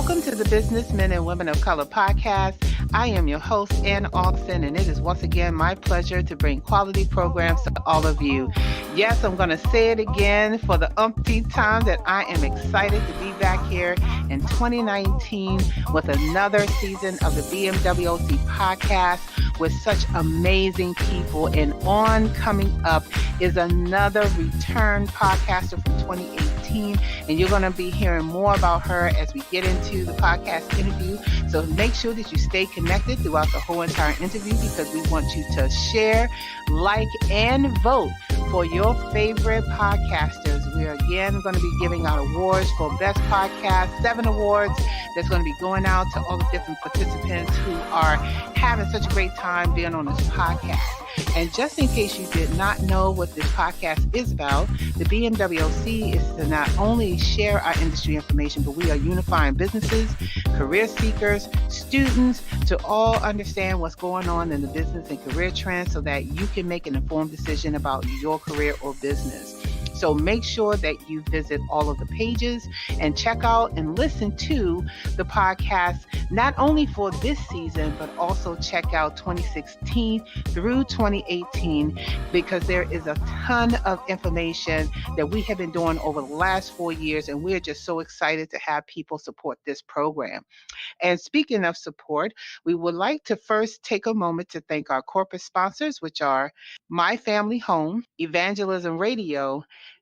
Welcome to the Businessmen and Women of Color podcast. I am your host, Ann Alston, and it is once again my pleasure to bring quality programs to all of you. Yes, I'm going to say it again for the umpteenth time that I am excited to be back here in 2019 with another season of the BWMOC podcast with such amazing people. And on coming up is another return podcaster from 2018, and you're going to be hearing more about her as we get into the podcast interview. So make sure that you stay connected throughout the whole entire interview, because we want you to share, like, and vote for your favorite podcasters. We are again going to be giving out awards for Best Podcast, 7 awards that's going to be going out to all the different participants who are having such a great time being on this podcast. And just in case you did not know what this podcast is about, the BWMOC is to not only share our industry information, but we are unifying businesses, career seekers, students to all understand what's going on in the business and career trends so that you can make an informed decision about your career or business. So make sure that you visit all of the pages and check out and listen to the podcast, not only for this season, but also check out 2016 through 2018, because there is a ton of information that we have been doing over the last 4 years, and we're just so excited to have people support this program. And speaking of support, we would like to first take a moment to thank our corporate sponsors, which are My Family Home, Evangelism Radio,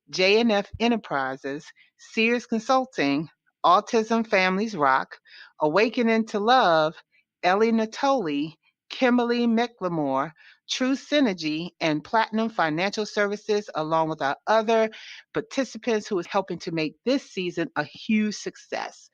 J&F Enterprises, Sears Consulting, Autism Families Rock, Awakening to Love, Ellie Natoli, Kimberly McLemore, True Synergy, and Platinum Financial Services, along with our other participants who is helping to make this season a huge success.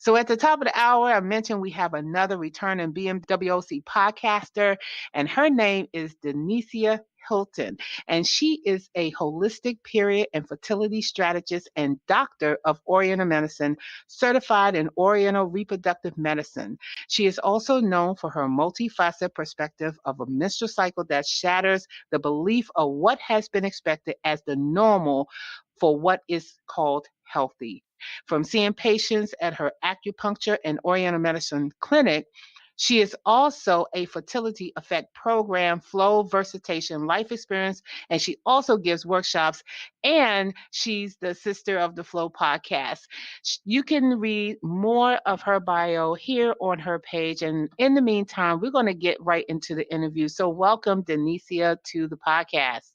So at the top of the hour, I mentioned we have another returning BWMOC podcaster, and her name is De'Nicea Hilton, and she is a holistic period and fertility strategist and doctor of Oriental medicine, certified in Oriental reproductive medicine. She is also known for her multifaceted perspective of a menstrual cycle that shatters the belief of what has been expected as the normal for what is called healthy. From seeing patients at her acupuncture and Oriental medicine clinic, she is also a fertility effect program, flow, versitation, life experience, and she also gives workshops, and she's the sister of the Flow podcast. You can read more of her bio here on her page, and in the meantime, we're going to get right into the interview. So welcome, De'Nicea, to the podcast.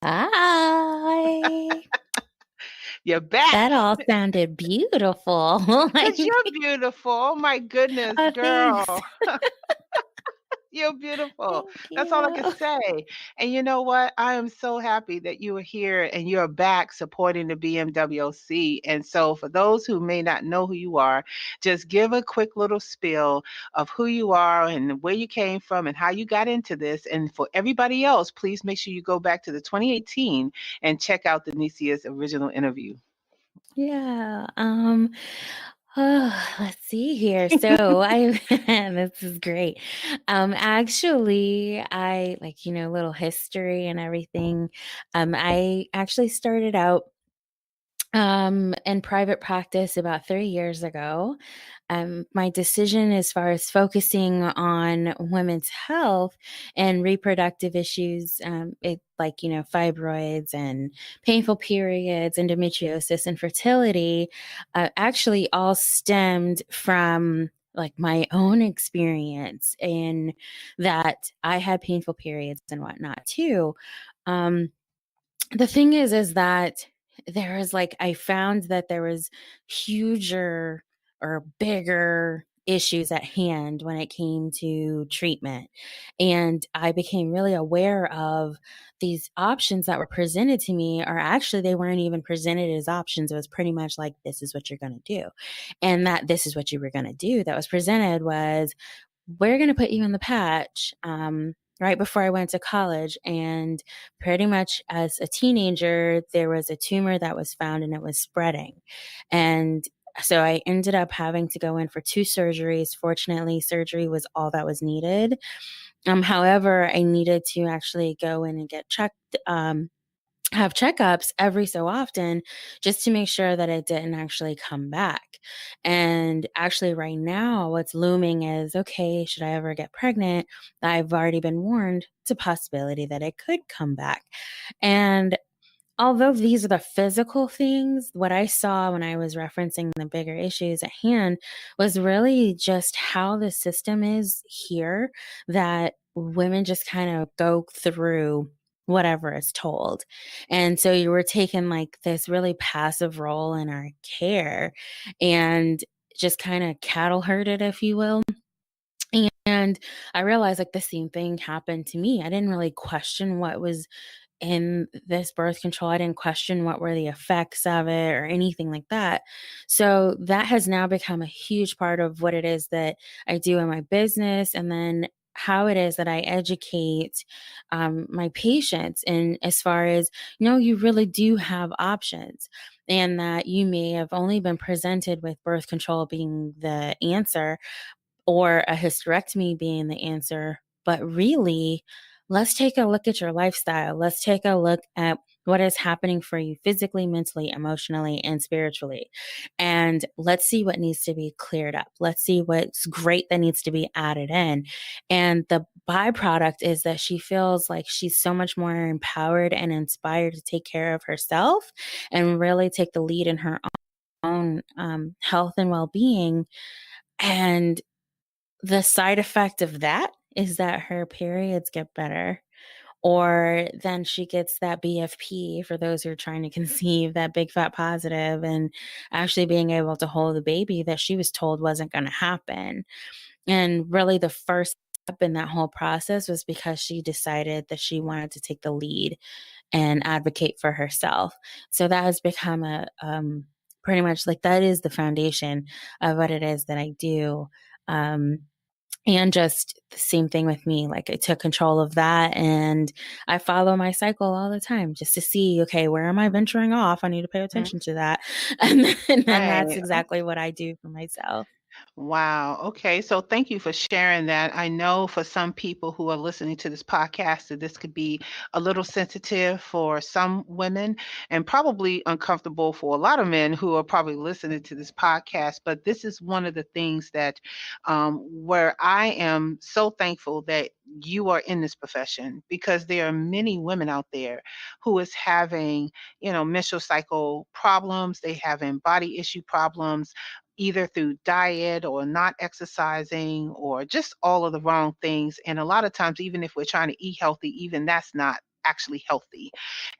Hi. You're back. That all sounded beautiful. Because you're beautiful. Oh my goodness, Oh, girl. thanks. You're beautiful. Thank That's all I you. can say. And you know what? I am so happy that you are here and you're back supporting the BWMOC. And so for those who may not know who you are, just give a quick little spiel of who you are and where you came from and how you got into this. And for everybody else, please make sure you go back to the 2018 and check out De'Nicea's original interview. Yeah. Let's see here. So this is great. Actually, I like, little history and everything. I actually started out in private practice about 3 years ago. My decision as far as focusing on women's health and reproductive issues, fibroids and painful periods, endometriosis, and fertility, actually all stemmed from like my own experience in that I had painful periods and whatnot too. The thing is that there is I found that there was huger or bigger issues at hand when it came to treatment. And I became really aware of these options that were presented to me, or actually they weren't even presented as options. It was pretty much like, this is what you're going to do. And that this is what you were going to do that was presented was, we're going to put you in the patch. Right before I went to college, and pretty much as a teenager, there was a tumor that was found and it was spreading. And so I ended up having to go in for 2 surgeries. Fortunately, surgery was all that was needed. However, I needed to actually go in and get checked have checkups every so often just to make sure that it didn't actually come back. And actually, right now, what's looming is, okay, should I ever get pregnant? I've already been warned. It's a possibility that it could come back. And although these are the physical things, what I saw when I was referencing the bigger issues at hand was really just how the system is here, that women just kind of go through whatever is told. And so you were taking like this really passive role in our care and just kind of cattle herded, if you will. And I realized like the same thing happened to me. I didn't really question what was in this birth control. I didn't question what were the effects of it or anything like that. So that has now become a huge part of what it is that I do in my business, and then how it is that I educate my patients. And as far as, you really do have options, and that you may have only been presented with birth control being the answer or a hysterectomy being the answer. But really, let's take a look at your lifestyle. Let's take a look at what is happening for you physically, mentally, emotionally, and spiritually. And let's see what needs to be cleared up. Let's see what's great that needs to be added in. And the byproduct is that she feels like she's so much more empowered and inspired to take care of herself and really take the lead in her own health and well being. And the side effect of that is that her periods get better, or then she gets that BFP, for those who are trying to conceive, that big fat positive, and actually being able to hold the baby that she was told wasn't going to happen. And really, the first step in that whole process was because she decided that she wanted to take the lead and advocate for herself. So that has become a pretty much like that is the foundation of what it is that I do. And just the same thing with me. Like I took control of that, and I follow my cycle all the time just to see, okay, where am I venturing off? I need to pay Mhm. attention to that. And then that's Right. exactly what I do for myself. Wow. Okay. So thank you for sharing that. I know for some people who are listening to this podcast that this could be a little sensitive for some women and probably uncomfortable for a lot of men who are probably listening to this podcast. But this is one of the things that where I am so thankful that you are in this profession, because there are many women out there who is having, menstrual cycle problems, they having body issue problems, either through diet or not exercising or just all of the wrong things. And a lot of times, even if we're trying to eat healthy, even that's not actually healthy.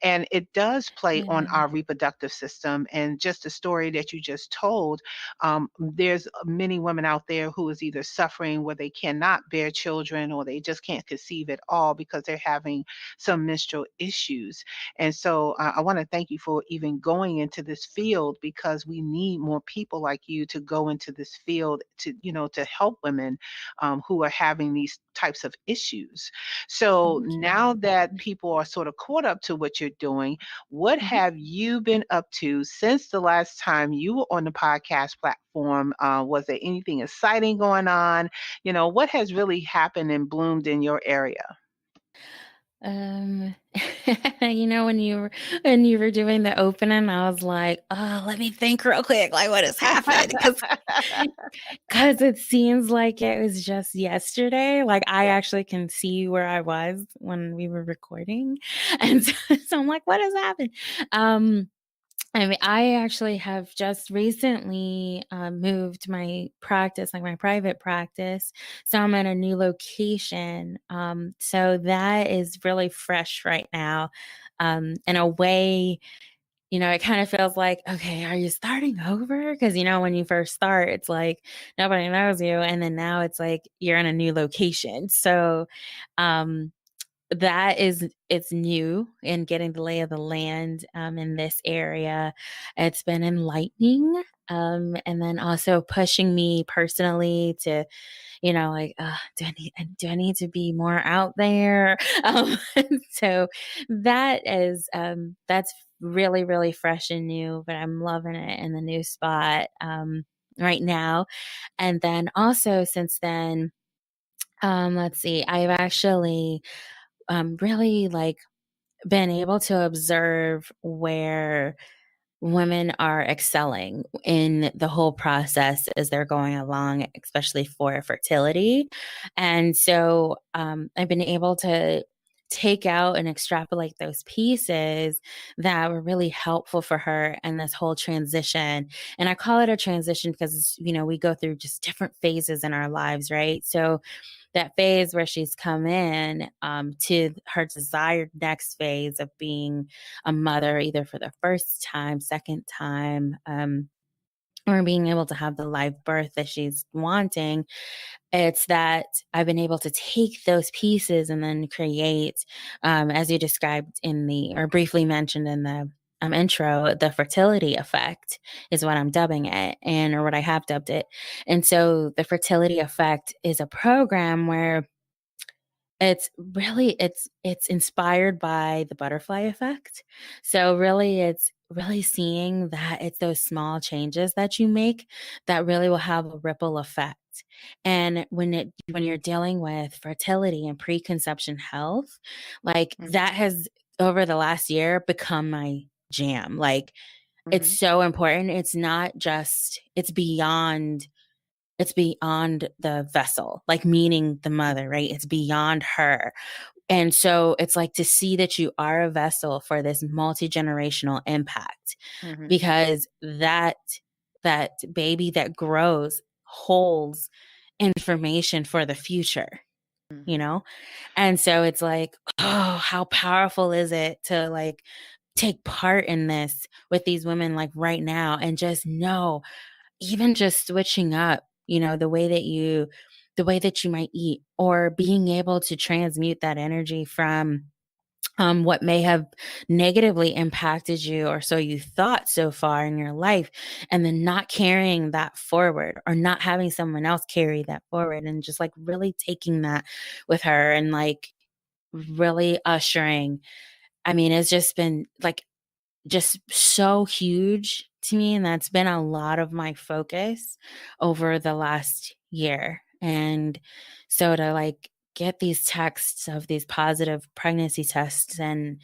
And it does play on Yeah. our reproductive system. And just the story that you just told, there's many women out there who is either suffering where they cannot bear children or they just can't conceive at all because they're having some menstrual issues. And so I want to thank you for even going into this field, because we need more people like you to go into this field to, to help women who are having these types of issues. So Thank now you. that people are sort of caught up to what you're doing, what Mhm. have you been up to since the last time you were on the podcast platform? Was there anything exciting going on? What has really happened and bloomed in your area? Um, when you were doing the opening, I was like, oh, let me think real quick, like what has happened? Because it seems like it was just yesterday. Like I Yeah. actually can see where I was when we were recording. And so I'm like, what has happened? Um, I mean, I actually have just recently moved my practice, like my private practice. So I'm at a new location. So that is really fresh right now. In a way, it kind of feels like, okay, are you starting over? Because, when you first start, it's like nobody knows you. And then now it's like you're in a new location. So, um, it's new in getting the lay of the land in this area. It's been enlightening. And then also pushing me personally to, like, do I need to be more out there? So that's really, really fresh and new, but I'm loving it in the new spot right now. And then also since then, let's see, I've actually really like been able to observe where women are excelling in the whole process as they're going along, especially for fertility. And so I've been able to take out and extrapolate those pieces that were really helpful for her in this whole transition. And I call it a transition because, we go through just different phases in our lives, right? So that phase where she's come in to her desired next phase of being a mother, either for the first time, second time, or being able to have the live birth that she's wanting. It's that I've been able to take those pieces and then create, as you described or briefly mentioned in the intro, the fertility effect is what I'm dubbing it, or what I have dubbed it. And so the fertility effect is a program where it's inspired by the butterfly effect. So really it's really seeing that it's those small changes that you make that really will have a ripple effect. And when you're dealing with fertility and preconception health, like Mhm. that has over the last year become my jam. Like it's Mhm. so important. It's beyond the vessel, like meaning the mother, right? It's beyond her. And so it's like to see that you are a vessel for this multi-generational impact, Mhm. because that baby that grows holds information for the future, you Mhm. know? And so it's like, oh, how powerful is it to like take part in this with these women like right now and just know, even just switching up, the way that you might eat, or being able to transmute that energy from what may have negatively impacted you, or so you thought so far in your life, and then not carrying that forward, or not having someone else carry that forward, and just like really taking that with her and like really ushering. I mean, it's just been like just so huge to me. And that's been a lot of my focus over the last year. And so to like get these texts of these positive pregnancy tests and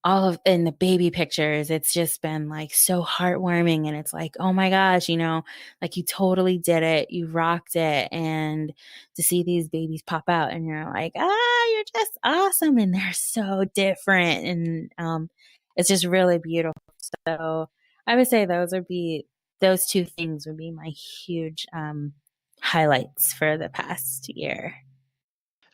all of in the baby pictures, it's just been like so heartwarming. And it's like, oh my gosh, like you totally did it. You rocked it. And to see these babies pop out and you're like, you're just awesome. And they're so different. And it's just really beautiful. So I would say those two things would be my huge highlights for the past year.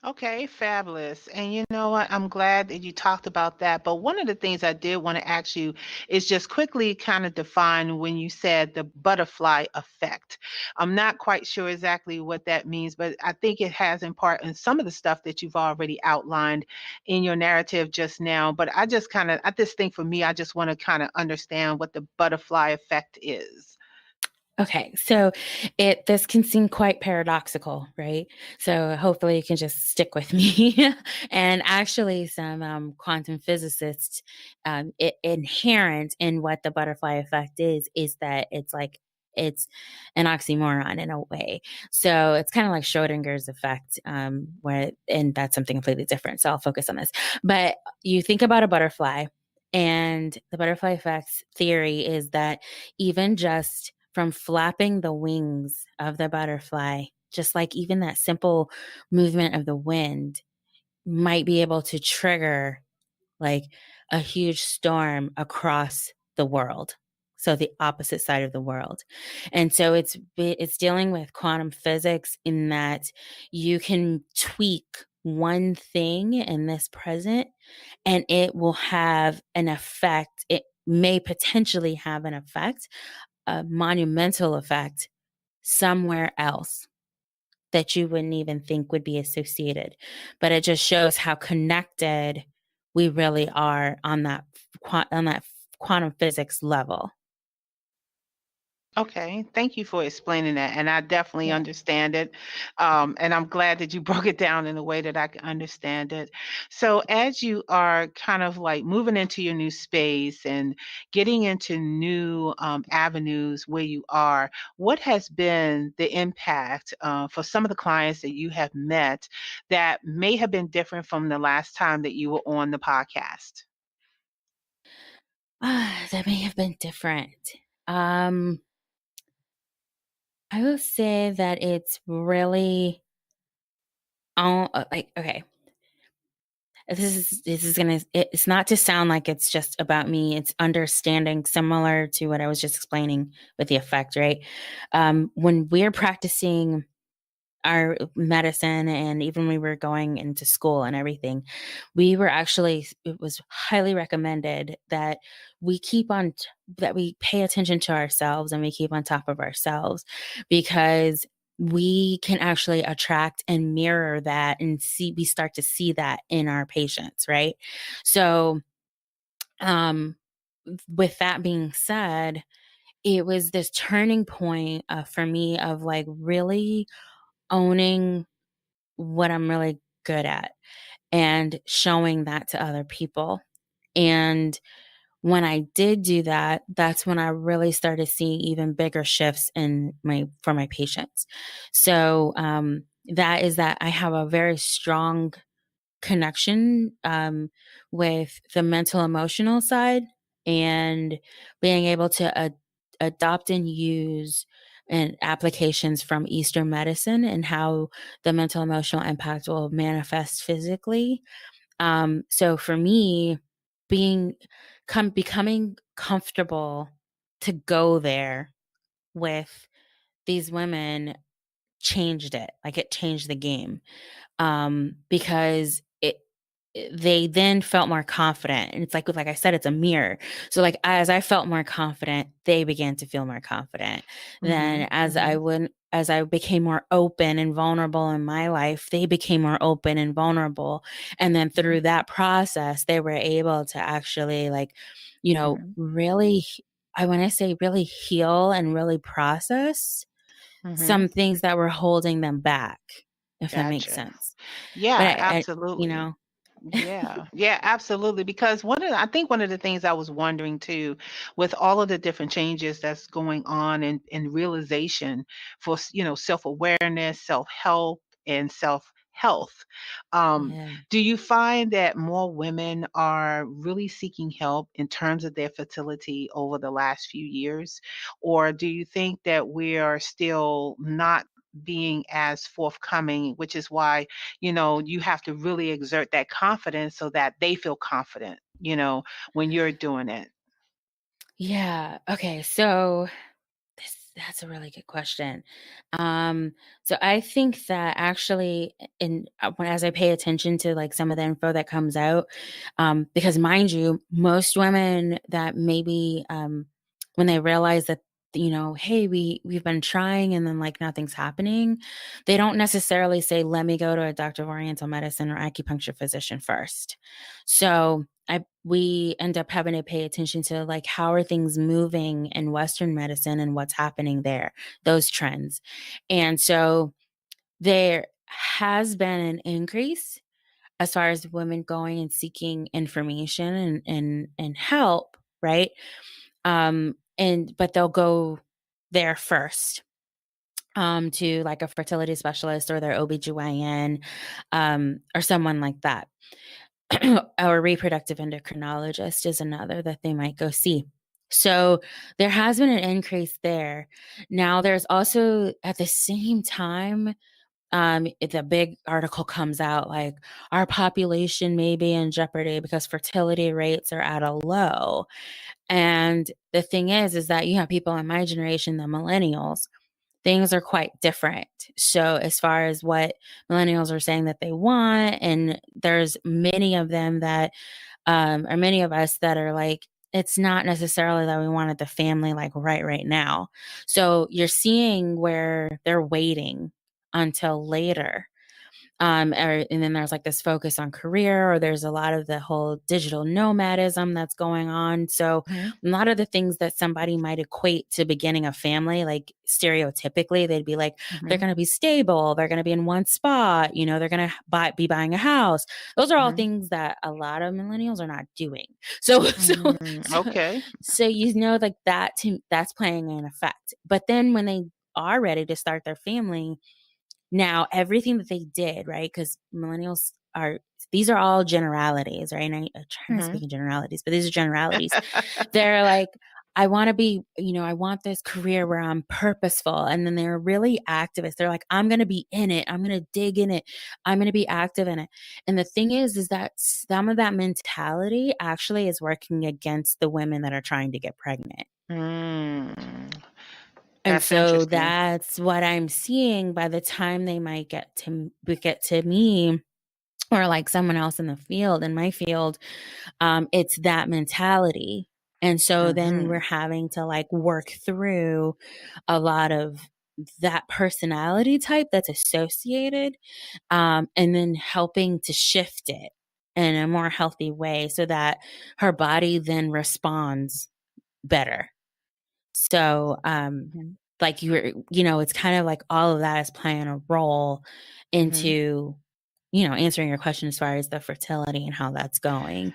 Okay, fabulous. And you know what? I'm glad that you talked about that. But one of the things I did want to ask you is just quickly kind of define when you said the butterfly effect. I'm not quite sure exactly what that means, but I think it has in part in some of the stuff that you've already outlined in your narrative just now. But I just think for me, I just want to kind of understand what the butterfly effect is. Okay, so this can seem quite paradoxical, right? So hopefully you can just stick with me. And actually, some quantum physicists, inherent in what the butterfly effect is that it's an oxymoron in a way. So it's kind of like Schrodinger's effect, and that's something completely different. So I'll focus on this. But you think about a butterfly, and the butterfly effects theory is that even just from flapping the wings of the butterfly, just like even that simple movement of the wind might be able to trigger like a huge storm across the world. So the opposite side of the world. And so it's dealing with quantum physics in that you can tweak one thing in this present and it will have an effect. It may potentially have an effect, a monumental effect somewhere else that you wouldn't even think would be associated. But it just shows how connected we really are on that quantum physics level. Okay, thank you for explaining that, and I definitely Yeah. understand it. And I'm glad that you broke it down in a way that I can understand it. So, as you are kind of like moving into your new space and getting into new avenues where you are, what has been the impact for some of the clients that you have met that may have been different from the last time that you were on the podcast? That may have been different. I will say that it's really like, okay, this is gonna, it's not to sound like it's just about me. It's understanding, similar to what I was just explaining with the effect, right? When we're practicing our medicine, and even when we were going into school and everything, we were actually, it was highly recommended that we that we pay attention to ourselves and we keep on top of ourselves, because we can actually attract and mirror that, and we start to see that in our patients, right? So, um, with that being said, it was this turning point for me of like really owning what I'm really good at and showing that to other people. And when I did do that, that's when I really started seeing even bigger shifts for my patients. So that is that I have a very strong connection with the mental emotional side, and being able to adopt and use and applications from Eastern medicine, and how the mental emotional impact will manifest physically. So for me, being becoming comfortable to go there with these women changed it. Like, it changed the game, because they then felt more confident. And it's like I said, it's a mirror. So like, as I felt more confident, they began to feel more confident. Mm-hmm. Then Mm-hmm. as I became more open and vulnerable in my life, they became more open and vulnerable. And then through that process, they were able to actually, like, Mm-hmm. really, I want to say, really heal and really process Mm-hmm. some things that were holding them back, if that makes Gotcha. sense. But Yeah, you absolutely. know, Yeah, yeah, absolutely. Because I think one of the things I was wondering too, with all of the different changes that's going on and realization for, self-awareness, self-help, and self-health, yeah. do you find that more women are really seeking help in terms of their fertility over the last few years? Or do you think that we are still not being as forthcoming, which is why you have to really exert that confidence so that they feel confident, when you're doing it. Yeah. Okay. So that's a really good question. Um, so I think that actually, as I pay attention to like some of the info that comes out, because mind you, most women that maybe when they realize that, hey, we've been trying and then like nothing's happening, they don't necessarily say, let me go to a doctor of oriental medicine or acupuncture physician first. So we end up having to pay attention to like, how are things moving in Western medicine and what's happening there, those trends. And so there has been an increase as far as women going and seeking information and help, right? But they'll go there first, to like a fertility specialist or their OBGYN, or someone like that. Our reproductive endocrinologist is another that they might go see. So there has been an increase there. Now, there's also at the same time, the big article comes out like, our population may be in jeopardy because fertility rates are at a low. And the thing is that you have people in my generation, the millennials, things are quite different. So as far as what millennials are saying that they want, and there's many of them that, or many of us that are like, it's not necessarily that we wanted the family like right now. So you're seeing where they're waiting until later. And then there's like this focus on career, or there's a lot of the whole digital nomadism that's going on. So Mhm, a lot of the things that somebody might equate to beginning a family, like stereotypically, they'd be like, they're mhm, going to be stable, they're going to be in one spot, they're going to be buying a house. Those are all mhm, things that a lot of millennials are not doing. So, so, okay. so like that's playing an effect. But then when they are ready to start their family, now, everything that they did, right? Because millennials these are all generalities, right? And I try not to speak in generalities, but these are generalities. They're like, I want to be, I want this career where I'm purposeful. And then they're really activists. They're like, I'm going to be in it. I'm going to dig in it. I'm going to be active in it. And the thing is that some of that mentality actually is working against the women that are trying to get pregnant. And so that's what I'm seeing by the time they might get to me or like someone else in the field, in my field, it's that mentality. And so then we're having to like work through a lot of that personality type that's associated, and then helping to shift it in a more healthy way so that her body then responds better. So, like it's kind of like all of that is playing a role into, answering your question as far as the fertility and how that's going.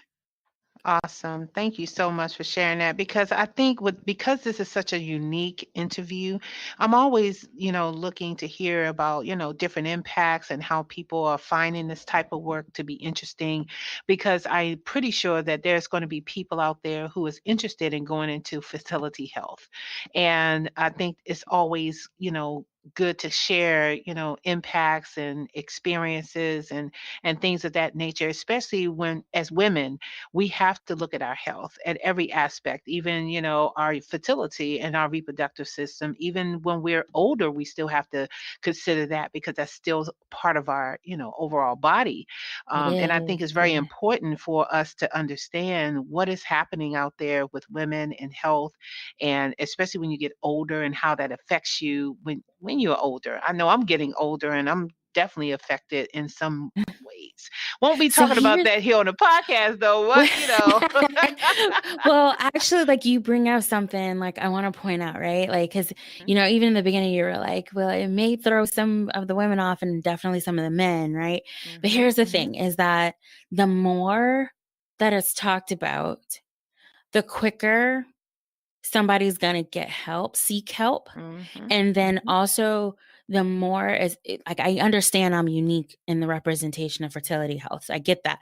Awesome. Thank you so much for sharing that, because I think because this is such a unique interview, I'm always, looking to hear about, different impacts and how people are finding this type of work to be interesting, because I'm pretty sure that there's going to be people out there who is interested in going into fertility health. And I think it's always, good to share, impacts and experiences and things of that nature, especially when as women, we have to look at our health at every aspect, even, our fertility and our reproductive system. Even when we're older, we still have to consider that, because that's still part of our, overall body. And I think it's very important for us to understand what is happening out there with women and health, and especially when you get older and how that affects you when you're older. I know I'm getting older and I'm definitely affected in some ways. Won't be talking about that here on the podcast though. Well, actually, like you bring up something like I want to point out, right? Like, because, even in the beginning, you were like, well, it may throw some of the women off and definitely some of the men, right? But here's the thing is that the more that it's talked about, the quicker somebody's going to seek help. And then also the more like I understand I'm unique in the representation of fertility health. I get that.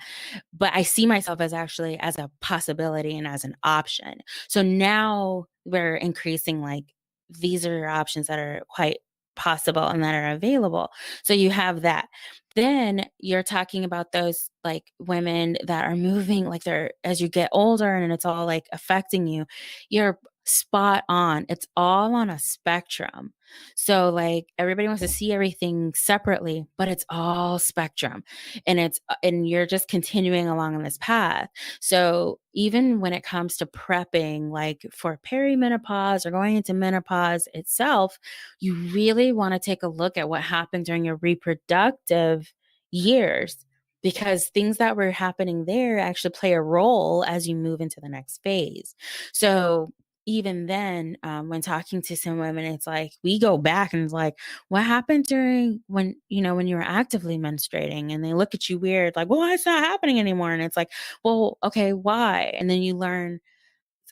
But I see myself as actually as a possibility and as an option. So now we're increasing like these are your options that are quite possible and that are available. So you have that. Then you're talking about those like women that are moving like they're as you get older and it's all like affecting you. You're spot on. It's all on a spectrum. So like everybody wants to see everything separately, but it's all spectrum. And you're just continuing along on this path. So even when it comes to prepping like for perimenopause or going into menopause itself, you really want to take a look at what happened during your reproductive years, because things that were happening there actually play a role as you move into the next phase. So even then, when talking to some women, it's like we go back and it's like, what happened during when you were actively menstruating? And they look at you weird, like, well, it's not happening anymore. And it's like, well, okay, why? And then you learn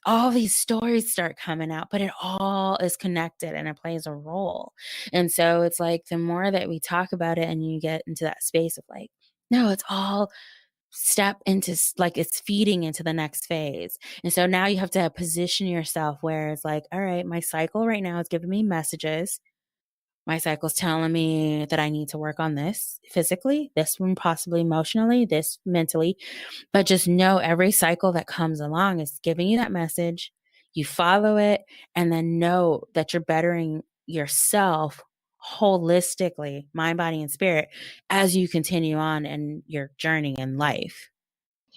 all these stories start coming out, but it all is connected and it plays a role. And so it's like the more that we talk about it and you get into that space of like, no, it's all step into like it's feeding into the next phase. And so now you have to position yourself where it's like, all right, my cycle right now is giving me messages. My cycle's telling me that I need to work on this physically, this one possibly emotionally, this mentally. But just know every cycle that comes along is giving you that message. You follow it and then know that you're bettering yourself holistically, mind, body, and spirit, as you continue on in your journey in life.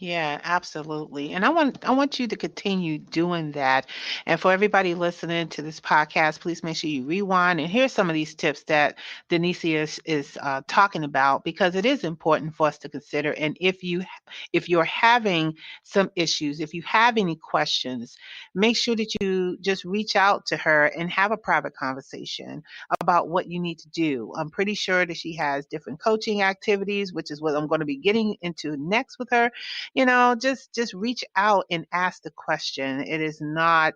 Yeah, absolutely. And I want you to continue doing that. And for everybody listening to this podcast, please make sure you rewind and hear some of these tips that De'Nicea is talking about, because it is important for us to consider. And if you're having some issues, if you have any questions, make sure that you just reach out to her and have a private conversation about what you need to do. I'm pretty sure that she has different coaching activities, which is what I'm going to be getting into next with her. just reach out and ask the question. It is not,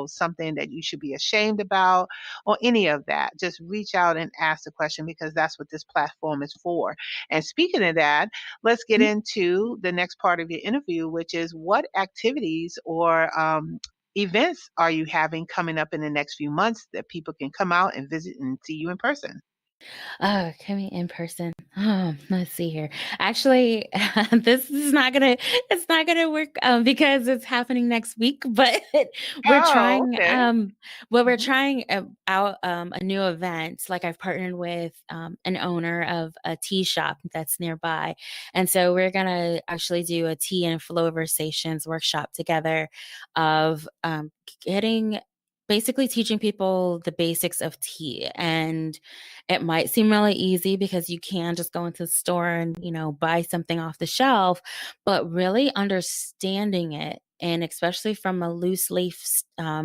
something that you should be ashamed about or any of that. Just reach out and ask the question, because that's what this platform is for. And speaking of that, let's get into the next part of your interview, which is what activities or events are you having coming up in the next few months that people can come out and visit and see you in person? Oh, coming in person. Oh, let's see here. Actually, this is not gonna it's not gonna work because it's happening next week. But we're Oh, trying okay. we're Mhm. trying out a new event. Like I've partnered with an owner of a tea shop that's nearby, and so we're gonna actually do a tea and flowversations workshop together of getting basically teaching people the basics of tea. And it might seem really easy because you can just go into the store and, buy something off the shelf, but really understanding it, and especially from a loose leaf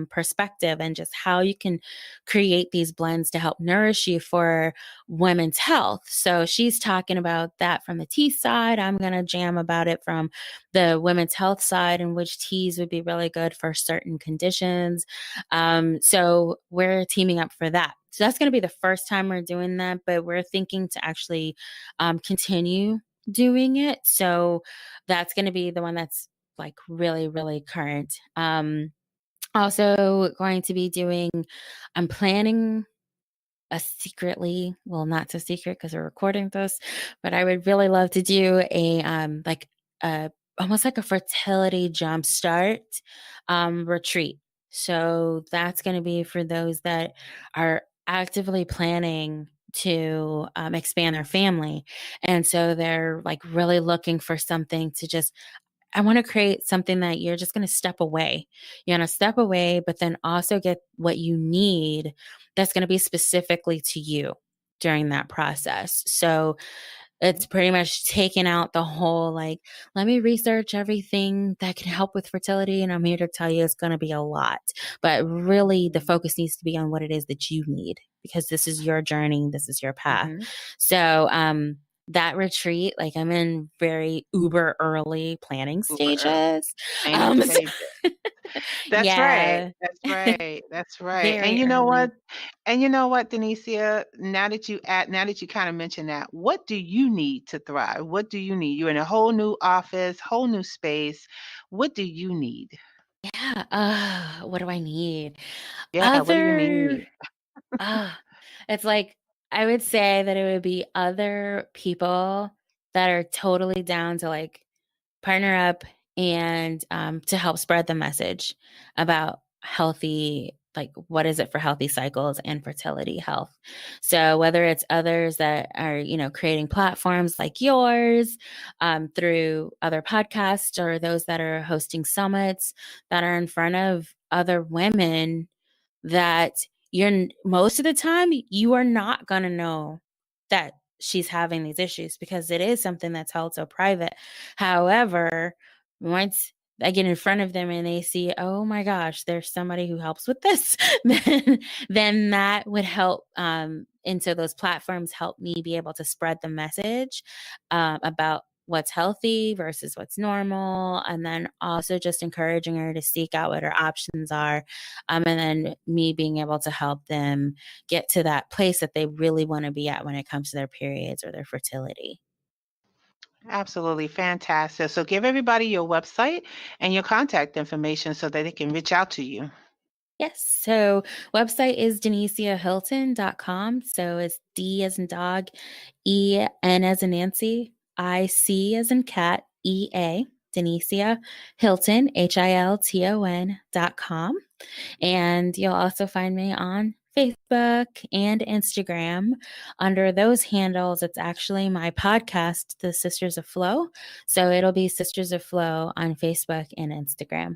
perspective, and just how you can create these blends to help nourish you for women's health. So she's talking about that from the tea side. I'm going to jam about it from the women's health side, and which teas would be really good for certain conditions. So we're teaming up for that. So that's going to be the first time we're doing that, but we're thinking to actually continue doing it. So that's going to be the one that's like really, really current. Also going to be doing, I'm planning a secretly, well, not so secret because we're recording this, but I would really love to do a like a almost like a fertility jumpstart retreat. So that's going to be for those that are actively planning to expand their family, and so they're like really looking for something to just, I want to create something that you're just going to step away. You're going to step away, but then also get what you need that's going to be specifically to you during that process. So it's pretty much taking out the whole, like, let me research everything that can help with fertility. And I'm here to tell you it's going to be a lot. But really, the focus needs to be on what it is that you need, because this is your journey, this is your path. Mhm. So, that retreat, like I'm in very uber early planning Super early. stages. Planning So stages. That's right. yeah, That's right. That's right. And very you know what? early. De'Nicea, now that you kind of mentioned that, what do you need to thrive? What do you need? You're in a whole new office, whole new space. What do you need? Yeah. What do I need? Yeah, what do you Other need? Ah, it's like I would say that it would be other people that are totally down to like partner up and to help spread the message about healthy, like what is it for healthy cycles and fertility health. So whether it's others that are, creating platforms like yours, through other podcasts, or those that are hosting summits that are in front of other women, that most of the time you are not going to know that she's having these issues, because it is something that's held so private. However, once I get in front of them and they see, oh my gosh, there's somebody who helps with this, then that would help. And so those platforms help me be able to spread the message about what's healthy versus what's normal. And then also just encouraging her to seek out what her options are. And then me being able to help them get to that place that they really want to be at when it comes to their periods or their fertility. Absolutely fantastic. So give everybody your website and your contact information so that they can reach out to you. Yes. So website is De'NiceaHilton.com. So it's D as in dog, E N as in Nancy, I C as in cat, E A, De'Nicea Hilton, HILTON.com. And you'll also find me on Facebook and Instagram. Under those handles, it's actually my podcast, The Sisters of Flow. So it'll be Sisters of Flow on Facebook and Instagram.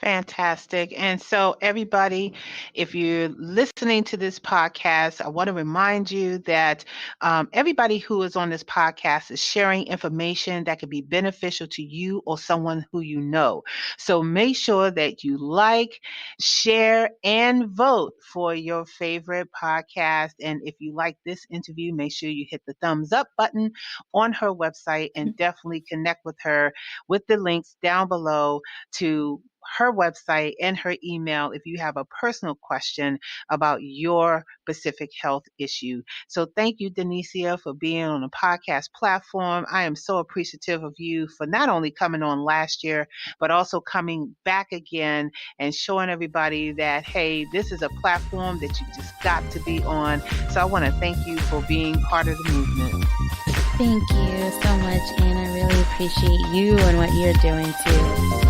Fantastic. And so, everybody, if you're listening to this podcast, I want to remind you that everybody who is on this podcast is sharing information that could be beneficial to you or someone who you know. So, make sure that you like, share, and vote for your favorite podcast. And if you like this interview, make sure you hit the thumbs up button on her website and definitely connect with her with the links down below to her website and her email if you have a personal question about your specific health issue. So thank you, De'Nicea, for being on the podcast platform. I am so appreciative of you for not only coming on last year, but also coming back again and showing everybody that, hey, this is a platform that you just got to be on. So I want to thank you for being part of the movement. Thank you so much, Anne. I really appreciate you and what you're doing too.